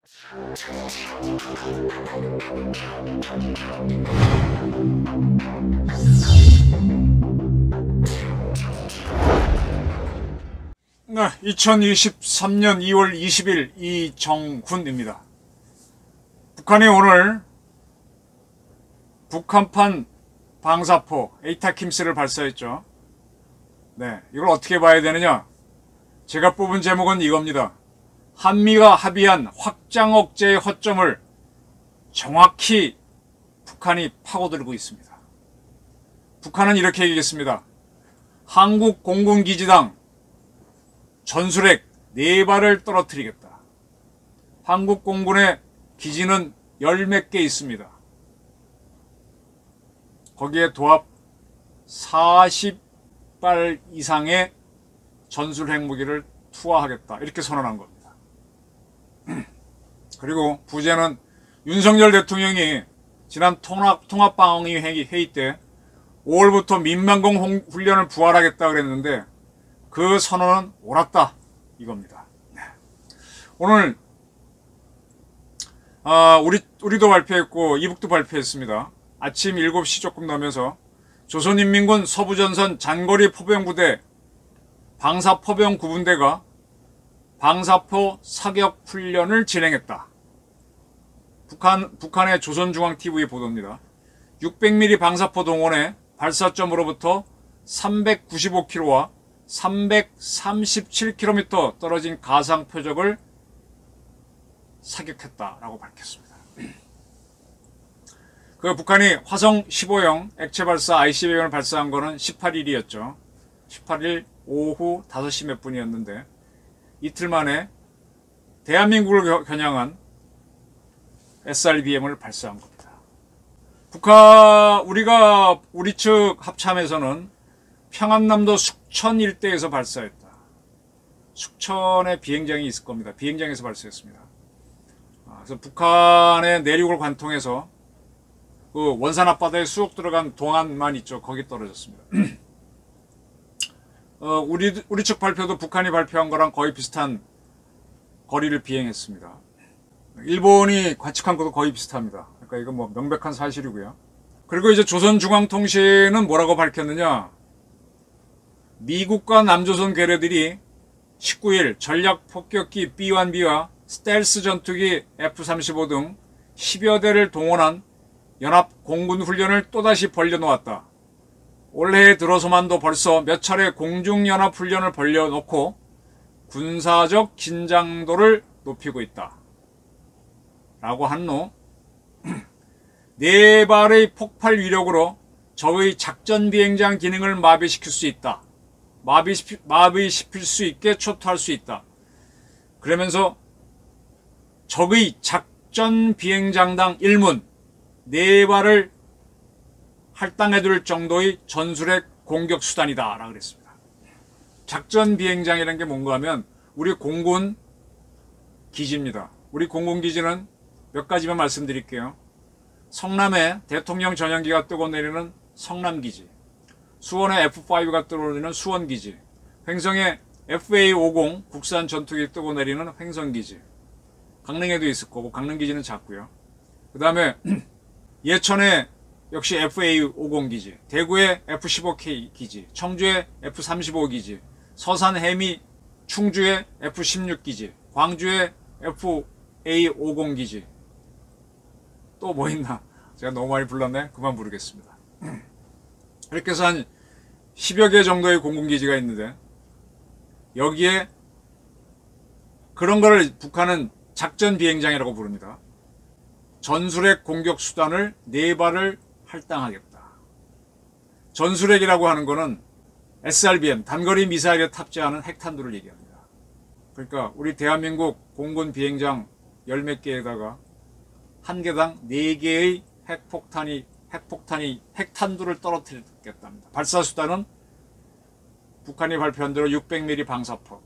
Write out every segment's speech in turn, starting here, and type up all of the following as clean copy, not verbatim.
네, 2023년 2월 20일 이정훈입니다. 북한이 오늘 북한판 방사포 에이타킴스를 발사했죠. 네, 이걸 어떻게 봐야 되느냐? 제가 뽑은 제목은 이겁니다. 한미가 합의한 확장 억제의 허점을 정확히 북한이 파고들고 있습니다. 북한은 이렇게 얘기했습니다. 한국 공군기지당 전술핵 4발을 떨어뜨리겠다. 한국 공군의 기지는 10몇 개 있습니다. 거기에 도합 40발 이상의 전술핵 무기를 투하하겠다. 이렇게 선언한 겁니다. 그리고 부제는 윤석열 대통령이 지난 통합방위 회의 때 5월부터 민방공 훈련을 부활하겠다 그랬는데 그 선언은 옳았다 이겁니다. 네. 오늘 우리도 발표했고 이북도 발표했습니다. 아침 7시 조금 넘어서 조선인민군 서부전선 장거리 포병부대 방사포병 9분대가 방사포 사격 훈련을 진행했다. 북한의 조선중앙TV 보도입니다. 600mm 방사포 동원에 발사점으로부터 395km와 337km 떨어진 가상 표적을 사격했다라고 밝혔습니다. 그 북한이 화성 15형 액체 발사 ICBM을 발사한 거는 18일이었죠. 18일 오후 5시 몇 분이었는데 이틀 만에 대한민국을 겨냥한 SRBM을 발사한 겁니다. 우리 측 합참에서는 평안남도 숙천 일대에서 발사했다. 숙천에 비행장이 있을 겁니다. 비행장에서 발사했습니다. 그래서 북한의 내륙을 관통해서 그 원산 앞바다에 쑥 들어간 동안만 있죠. 거기 떨어졌습니다. 우리 측 발표도 북한이 발표한 거랑 거의 비슷한 거리를 비행했습니다. 일본이 관측한 것도 거의 비슷합니다. 그러니까 이건 뭐 명백한 사실이고요. 그리고 이제 조선중앙통신은 뭐라고 밝혔느냐? 미국과 남조선 괴뢰들이 19일 전략폭격기 B-1B와 스텔스 전투기 F-35 등 10여 대를 동원한 연합 공군 훈련을 또다시 벌려놓았다. 올해 들어서만도 벌써 몇 차례 공중연합 훈련을 벌려놓고 군사적 긴장도를 높이고 있다. 라고 한 후 4발의 폭발 위력으로 적의 작전 비행장 기능을 마비시킬 수 있다. 마비시킬 수 있게 초토할 수 있다. 그러면서 적의 작전 비행장당 1문 4발을 할당해둘 정도의 전술핵 공격 수단이다 라고 그랬습니다. 작전 비행장이라는 게 뭔가 하면 우리 공군 기지입니다. 우리 공군 기지는 몇 가지만 말씀드릴게요. 성남에 대통령 전용기가 뜨고 내리는 성남기지, 수원에 F5가 뜨고 내리는 수원기지, 횡성에 FA-50 국산 전투기 뜨고 내리는 횡성기지, 강릉에도 있을 거고 강릉기지는 작고요. 그 다음에 예천에 역시 FA-50 기지, 대구에 F-15K 기지, 청주에 F-35 기지, 서산 해미 충주에 F-16 기지, 광주에 FA-50 기지. 또 뭐 있나? 제가 너무 많이 불렀네? 그만 부르겠습니다. 이렇게 해서 한 10여 개 정도의 공군기지가 있는데 여기에 그런 거를 북한은 작전 비행장이라고 부릅니다. 전술핵 공격 수단을 4발을 할당하겠다. 전술핵이라고 하는 거는 SRBM, 단거리 미사일에 탑재하는 핵탄두를 얘기합니다. 그러니까 우리 대한민국 공군 비행장 10몇 개에다가 한 개당 4개의 핵탄두를 떨어뜨리겠답니다. 발사 수단은 북한이 발표한 대로 600mm 방사포.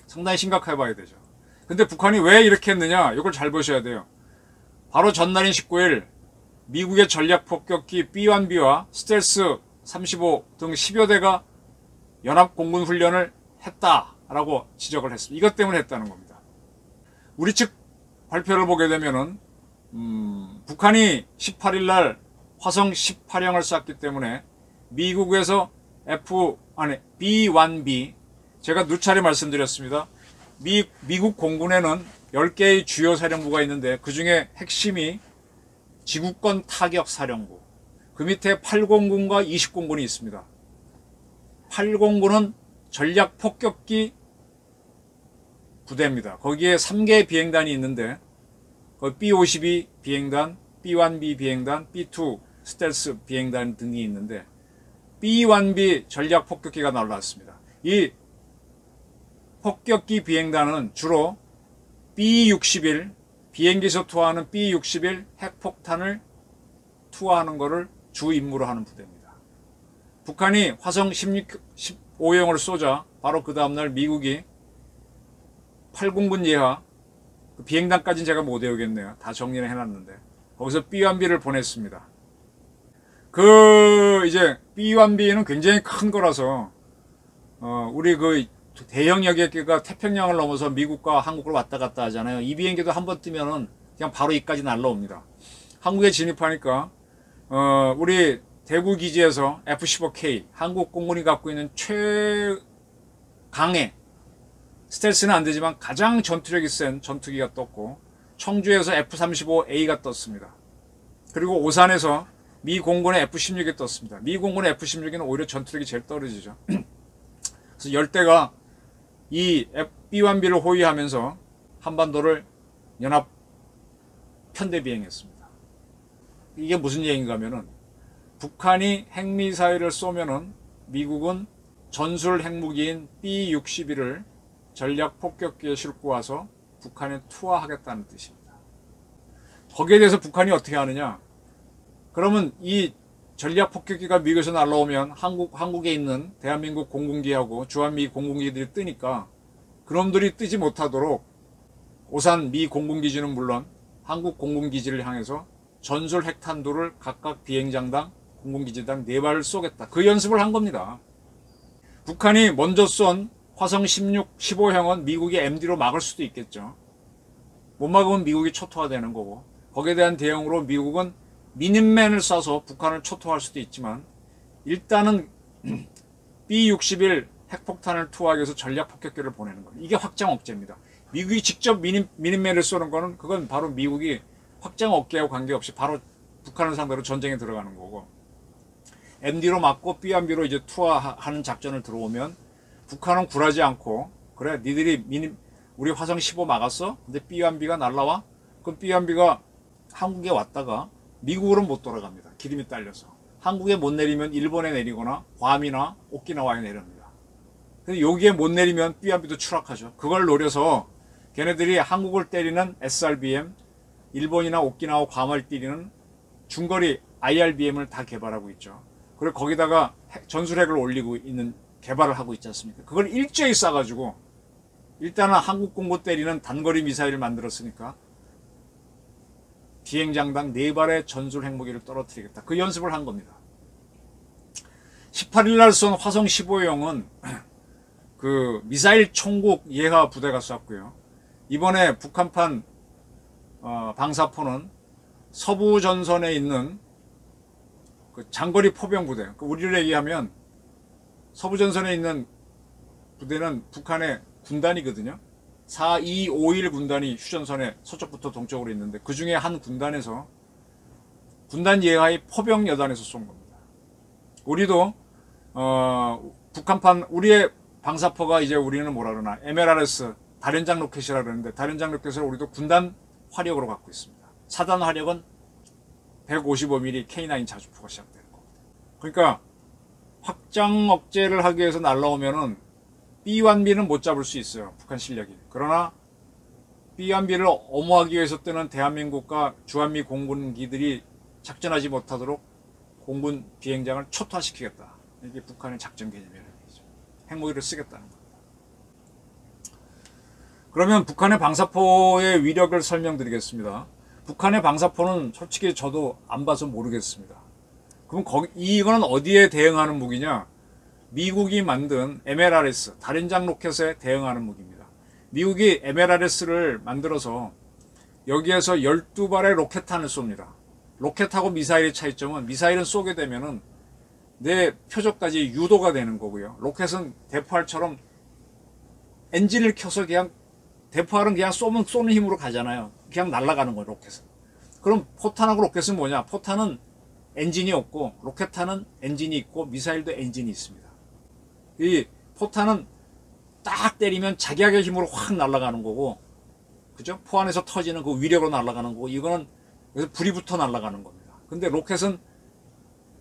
상당히 심각해 봐야 되죠. 근데 북한이 왜 이렇게 했느냐? 이걸 잘 보셔야 돼요. 바로 전날인 19일 미국의 전략폭격기 B-1B와 스텔스 35 등 10여 대가 연합공군훈련을 했다라고 지적을 했습니다. 이것 때문에 했다는 겁니다. 우리 측 발표를 보게 되면은 북한이 18일 날 화성 18형을 쐈기 때문에 미국에서 B-1B, 제가 누차례 말씀드렸습니다. 미국 공군에는 10개의 주요 사령부가 있는데 그 중에 핵심이 지구권 타격 사령부, 그 밑에 8공군과 20공군이 있습니다. 8공군은 전략 폭격기 부대입니다. 거기에 3개의 비행단이 있는데 B-52 비행단, B-1B 비행단, B-2 스텔스 비행단 등이 있는데 B-1B 전략 폭격기가 날라왔습니다. 이 폭격기 비행단은 주로 B-61, 비행기에서 투하하는 B-61 핵폭탄을 투하하는 것을 주 임무로 하는 부대입니다. 북한이 화성 15형을 쏘자 바로 그 다음날 미국이 8공군 예하, 그 비행단까지는 제가 못 외우겠네요. 다 정리를 해놨는데 거기서 B-1B를 보냈습니다. 이제 B-1B는 굉장히 큰 거라서 우리 그 대형 여객기가 태평양을 넘어서 미국과 한국을 왔다 갔다 하잖아요. 이 비행기도 한번 뜨면은 그냥 바로 이까지 날라옵니다. 한국에 진입하니까 우리 대구 기지에서 F-15K, 한국 공군이 갖고 있는 최강의, 스텔스는 안 되지만 가장 전투력이 센 전투기가 떴고, 청주에서 F-35A가 떴습니다. 그리고 오산에서 미 공군의 F-16이 떴습니다. 미 공군의 F-16은 오히려 전투력이 제일 떨어지죠. 그래서 열대가 이 B-1B를 호위하면서 한반도를 연합 편대 비행했습니다. 이게 무슨 얘기인가 하면은 북한이 핵미사일을 쏘면은 미국은 전술 핵무기인 B-61을 전략 폭격기에 싣고 와서 북한에 투하하겠다는 뜻입니다. 거기에 대해서 북한이 어떻게 하느냐? 그러면 이 전략 폭격기가 미국에서 날라오면 한국에 있는 대한민국 공군기하고 주한미 공군기들이 뜨니까 그놈들이 뜨지 못하도록 오산 미 공군기지는 물론 한국 공군기지를 향해서 전술 핵탄두를 각각 비행장당, 공군기지당 4발을 쏘겠다. 그 연습을 한 겁니다. 북한이 먼저 쏜 화성 15형은 미국이 MD로 막을 수도 있겠죠. 못 막으면 미국이 초토화되는 거고, 거기에 대한 대응으로 미국은 미니맨을 쏴서 북한을 초토화할 수도 있지만 일단은 B-61 핵폭탄을 투하하기 위해서 전략 폭격기를 보내는 거예요. 이게 확장 억제입니다. 미국이 직접 미니맨을 쏘는 거는 그건 바로 미국이 확장 억제하고 관계없이 바로 북한을 상대로 전쟁에 들어가는 거고, MD로 막고 B-1B로 이제 투하하는 작전을 들어오면 북한은 굴하지 않고, 그래 니들이 우리 화성 15 막았어? 근데 B-1B가 날라와? 그럼 B-1B가 한국에 왔다가 미국으로 못 돌아갑니다. 기름이 딸려서. 한국에 못 내리면 일본에 내리거나 괌이나 오키나와에 내립니다. 근데 여기에 못 내리면 B-1B도 추락하죠. 그걸 노려서 걔네들이 한국을 때리는 SRBM, 일본이나 오키나와 괌을 때리는 중거리 IRBM을 다 개발하고 있죠. 그리고 거기다가 전술핵을 올리고 있는, 개발을 하고 있지 않습니까? 그걸 일제히 쏴가지고 일단은 한국 공군 때리는 단거리 미사일을 만들었으니까 비행장당 4발의 전술 핵무기를 떨어뜨리겠다. 그 연습을 한 겁니다. 18일 날 쏜 화성 15형은 그 미사일 총국 예하 부대가 쐈고요. 이번에 북한판 방사포는 서부 전선에 있는 그 장거리 포병 부대, 우리를 얘기하면 서부 전선에 있는 부대는 북한의 군단이거든요. 4251 군단이 휴전선에 서쪽부터 동쪽으로 있는데 그 중에 한 군단에서 군단 예하의 포병 여단에서 쏜 겁니다. 우리도 북한판, 우리의 방사포가 이제 우리는 뭐라 그러나 MLRS 다련장 로켓이라 그러는데, 다련장 로켓을 우리도 군단 화력으로 갖고 있습니다. 사단 화력은 155mm K9 자주포가 시작되는 겁니다. 그러니까 확장 억제를 하기 위해서 날라오면은 B-1B는 못 잡을 수 있어요. 북한 실력이. 그러나 B-1B를 엄호하기 위해서 뜨는 대한민국과 주한미 공군기들이 작전하지 못하도록 공군 비행장을 초토화시키겠다. 이게 북한의 작전 개념이라는 얘기죠. 핵무기를 쓰겠다는 겁니다. 그러면 북한의 방사포의 위력을 설명드리겠습니다. 북한의 방사포는 솔직히 저도 안 봐서 모르겠습니다. 그럼 이거는 어디에 대응하는 무기냐? 미국이 만든 MLRS, 다련장 로켓에 대응하는 무기입니다. 미국이 MLRS를 만들어서 여기에서 12발의 로켓탄을 쏩니다. 로켓하고 미사일의 차이점은 미사일은 쏘게 되면은 내 표적까지 유도가 되는 거고요. 로켓은 대포알처럼 엔진을 켜서 그냥 대포알은 그냥 쏘면 쏘는 힘으로 가잖아요. 그냥 날아가는 거예요, 로켓은. 그럼 포탄하고 로켓은 뭐냐? 포탄은 엔진이 없고 로켓탄은 엔진이 있고 미사일도 엔진이 있습니다. 이 포탄은 딱 때리면 자기의 힘으로 확 날아가는 거고, 그죠? 포 안에서 터지는 그 위력으로 날아가는 거고, 이거는 그래서 불이 붙어 날아가는 겁니다. 근데 로켓은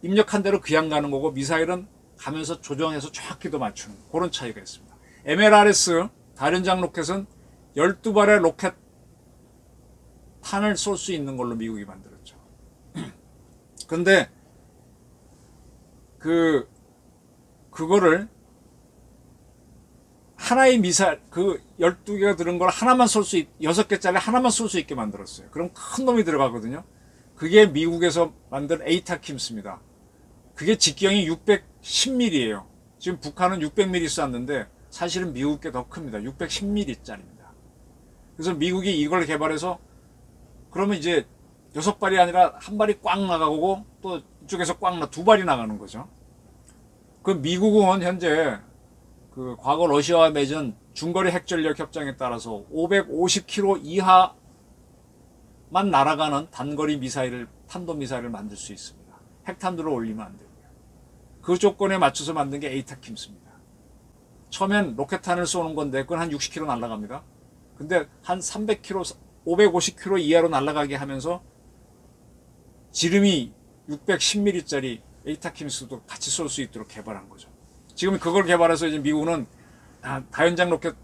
입력한 대로 그냥 가는 거고, 미사일은 가면서 조정해서 정확히도 맞추는 그런 차이가 있습니다. MLRS 다련장 로켓은 12발의 로켓 탄을 쏠 수 있는 걸로 미국이 만들었죠. 근데 그거를 하나의 미사일, 12개가 들은 걸 하나만 쏠 수 6개짜리 하나만 쏠 수 있게 만들었어요. 그럼 큰 놈이 들어가거든요. 그게 미국에서 만든 에이타킴스입니다. 그게 직경이 610mm예요. 지금 북한은 600mm 쐈는데 사실은 미국 게 더 큽니다. 610mm짜리입니다. 그래서 미국이 이걸 개발해서 그러면 이제 6발이 아니라 한 발이 꽉 나가고 또 이쪽에서 꽉 2발이 나가는 거죠. 그 미국은 현재 과거 러시아와 맺은 중거리 핵전력 협정에 따라서 550km 이하만 날아가는 단거리 미사일을, 탄도미사일을 만들 수 있습니다. 핵탄두를 올리면 안 되고요. 그 조건에 맞춰서 만든 게 에이타킴스입니다. 처음엔 로켓탄을 쏘는 건데 그건 한 60km 날아갑니다. 근데 한 300km, 550km 이하로 날아가게 하면서 지름이 610mm짜리 에이타킴스도 같이 쏠 수 있도록 개발한 거죠. 지금 그걸 개발해서 이제 미국은 다연장 로켓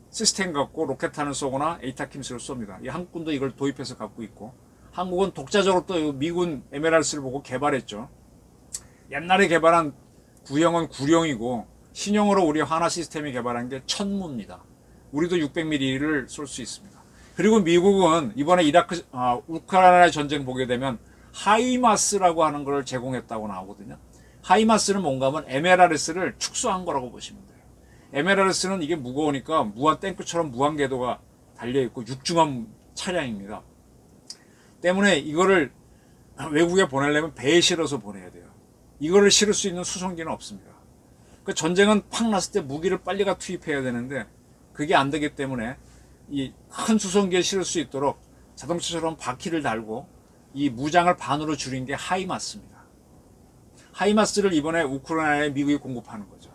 시스템 갖고 로켓탄을 쏘거나 에이타킴스를 쏩니다. 이 한국군도 이걸 도입해서 갖고 있고, 한국은 독자적으로 또 미군 MLRS를 보고 개발했죠. 옛날에 개발한 구형은 구룡이고 신형으로 우리 하나 시스템이 개발한 게 천무입니다. 우리도 600mm를 쏠 수 있습니다. 그리고 미국은 이번에 우크라이나 전쟁 보게 되면 하이마스라고 하는 걸 제공했다고 나오거든요. 하이마스는 뭔가 하면 MLRS를 축소한 거라고 보시면 돼요. MLRS는 이게 무거우니까 무한 탱크처럼 무한 궤도가 달려있고 육중한 차량입니다. 때문에 이거를 외국에 보내려면 배에 실어서 보내야 돼요. 이거를 실을 수 있는 수송기는 없습니다. 그 전쟁은 팍 났을 때 무기를 빨리 투입해야 되는데 그게 안 되기 때문에 이 큰 수송기에 실을 수 있도록 자동차처럼 바퀴를 달고 이 무장을 반으로 줄인 게 하이마스입니다. 하이마스를 이번에 우크라이나에 미국이 공급하는 거죠.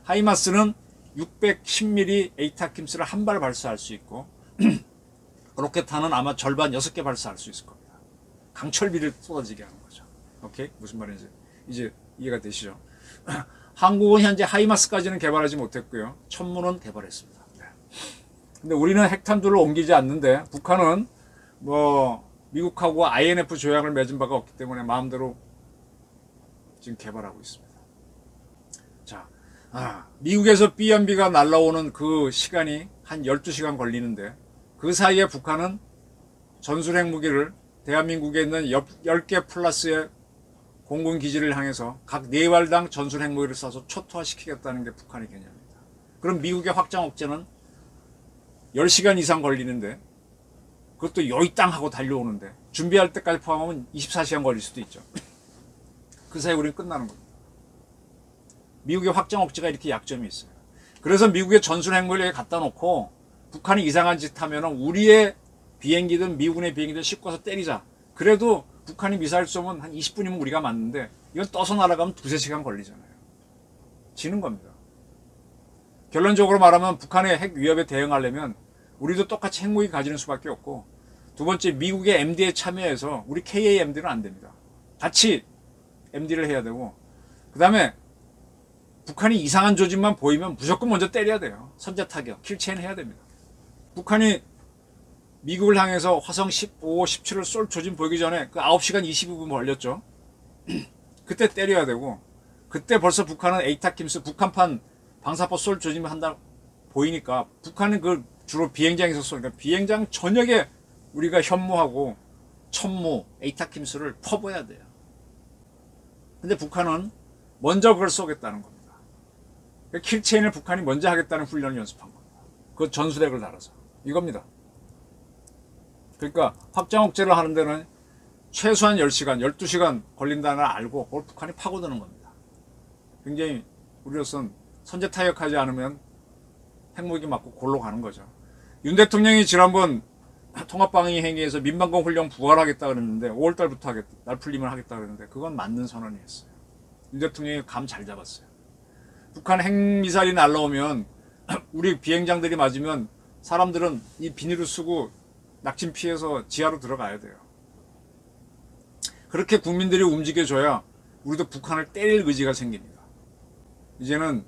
하이마스는 610mm 에이타킴스를 한 발 발사할 수 있고 로켓탄은 아마 절반 6개 발사할 수 있을 겁니다. 강철비를 쏟아지게 하는 거죠. 오케이? 무슨 말인지 이제 이해가 되시죠? 한국은 현재 하이마스까지는 개발하지 못했고요. 천문은 개발했습니다. 네. 근데 우리는 핵탄두를 옮기지 않는데 북한은 미국하고 INF 조약을 맺은 바가 없기 때문에 마음대로 지금 개발하고 있습니다. 자, 미국에서 B연비가 날라오는 그 시간이 한 12시간 걸리는데 그 사이에 북한은 전술핵무기를 대한민국에 있는 10개 플러스의 공군기지를 향해서 각 4발당 전술핵무기를 쏴서 초토화시키겠다는 게 북한의 개념입니다. 그럼 미국의 확장 억제는 10시간 이상 걸리는데 그것도 여의 땅 하고 달려오는데 준비할 때까지 포함하면 24시간 걸릴 수도 있죠. 그 사이 우리는 끝나는 겁니다. 미국의 확장 억제가 이렇게 약점이 있어요. 그래서 미국의 전술 핵무기를 갖다 놓고 북한이 이상한 짓 하면 우리의 비행기든 미군의 비행기든 싣고 와서 때리자. 그래도 북한이 미사일 쏘면 한 20분이면 우리가 맞는데 이건 떠서 날아가면 2-3시간 걸리잖아요. 지는 겁니다. 결론적으로 말하면 북한의 핵 위협에 대응하려면 우리도 똑같이 핵무기 가지는 수밖에 없고, 두 번째 미국의 MD에 참여해서 우리 KAMD는 안 됩니다. 같이 MD를 해야 되고, 그 다음에 북한이 이상한 조짐만 보이면 무조건 먼저 때려야 돼요. 선제 타격, 킬체인 해야 됩니다. 북한이 미국을 향해서 화성 15, 17을 쏠 조짐 보이기 전에 그 9시간 22분 걸렸죠. 그때 때려야 되고, 그때 벌써 북한은 에이타킴스 북한판 방사포 쏠 조짐을 한다 보이니까 북한은 그 주로 비행장에서 쏘니까 비행장 전역에 우리가 현무하고 천무, 에이타킴스를 퍼부어야 돼요. 근데 북한은 먼저 그걸 쏘겠다는 겁니다. 킬체인을 북한이 먼저 하겠다는 훈련을 연습한 겁니다. 그 전술핵을 달아서 이겁니다. 그러니까 확장 억제를 하는 데는 최소한 10시간, 12시간 걸린다는 걸 알고 그걸 북한이 파고드는 겁니다. 굉장히 우리로서는 선제 타격하지 않으면 핵무기 맞고 골로 가는 거죠. 윤 대통령이 지난번 통합방위 행위에서 민방공 훈련 부활하겠다 그랬는데 5월달부터 하겠다, 날 풀림을 하겠다 그랬는데 그건 맞는 선언이었어요. 윤 대통령이 감 잘 잡았어요. 북한 핵미사일이 날라오면 우리 비행장들이 맞으면 사람들은 이 비닐을 쓰고 낙진 피해서 지하로 들어가야 돼요. 그렇게 국민들이 움직여줘야 우리도 북한을 때릴 의지가 생깁니다. 이제는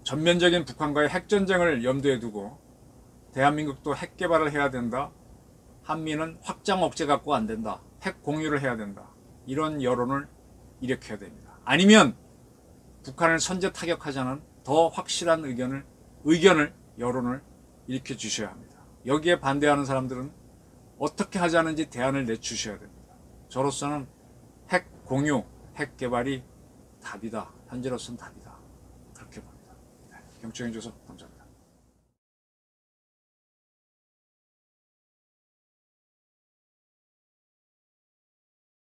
전면적인 북한과의 핵전쟁을 염두에 두고 대한민국도 핵 개발을 해야 된다. 한미는 확장 억제 갖고 안 된다. 핵 공유를 해야 된다. 이런 여론을 일으켜야 됩니다. 아니면 북한을 선제 타격하자는 더 확실한 의견을 여론을 일으켜 주셔야 합니다. 여기에 반대하는 사람들은 어떻게 하자는지 대안을 내주셔야 됩니다. 저로서는 핵 공유, 핵 개발이 답이다. 현재로서는 답이다. 그렇게 봅니다. 경청해 주셔서 감사합니다.